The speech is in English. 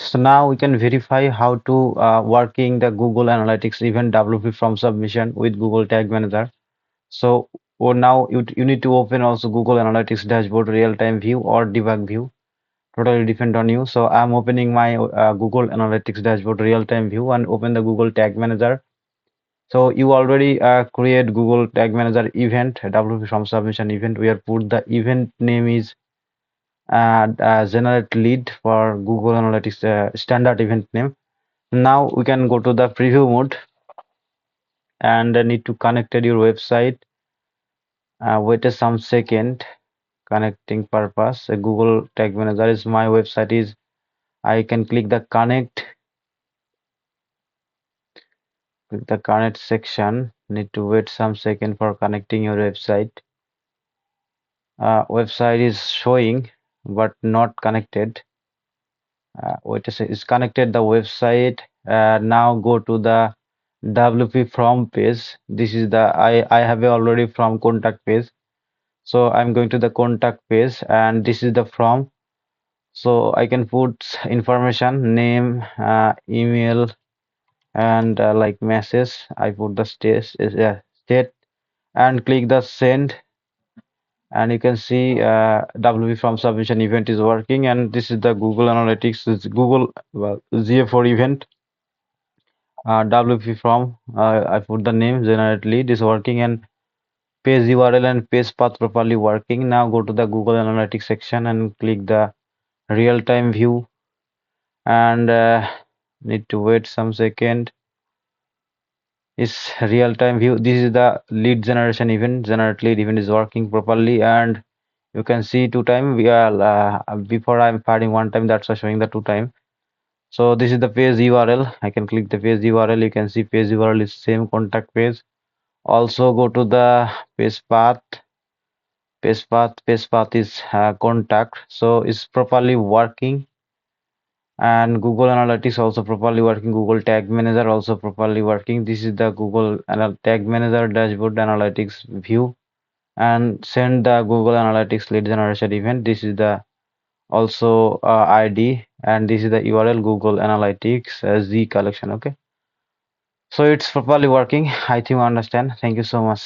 So now we can verify how to working the Google Analytics event WP from submission with Google Tag Manager. So now you need to open also Google Analytics dashboard real-time view or debug view. Totally depend on you. So I'm opening my Google Analytics dashboard real-time view and open the Google Tag Manager. So you already create Google Tag Manager event WP from submission event where put the event name is generate lead for Google Analytics standard event name. Now we can go to the preview mode and need to connected your website. Wait some second. Connecting purpose. Google Tag Manager is my website is. I can click the connect. Click the connect section. Need to wait some second for connecting your website. Website is showing but not connected. Wait a sec. It's connected the website. Now go to the WP from page. This is the I have already from contact page. So I'm going to the contact page and this is the from. So I can put information, name, email, and like message. I put the state and click the send. And you can see WP from submission event is working. And this is the Google Analytics. It's Google GA4 event. WP from. I put the name generate lead is working and page URL and page path properly working. Now go to the Google Analytics section and click the real-time view and need to wait some second. Is real-time view. This is the lead generation event. Generate lead event is working properly and you can see two time. We are before I'm adding one time that's showing the two time. So this is the page URL. I can click the page URL. You can see page URL is same contact page. Also go to the page path. Page path is contact. So it's properly working. And Google Analytics also properly working. Google Tag Manager also properly working. This is the Google Tag Manager dashboard analytics view and send the Google Analytics lead generation event. This is the also ID and this is the URL Google Analytics Z collection. Okay, so it's properly working. I think you understand. Thank you so much.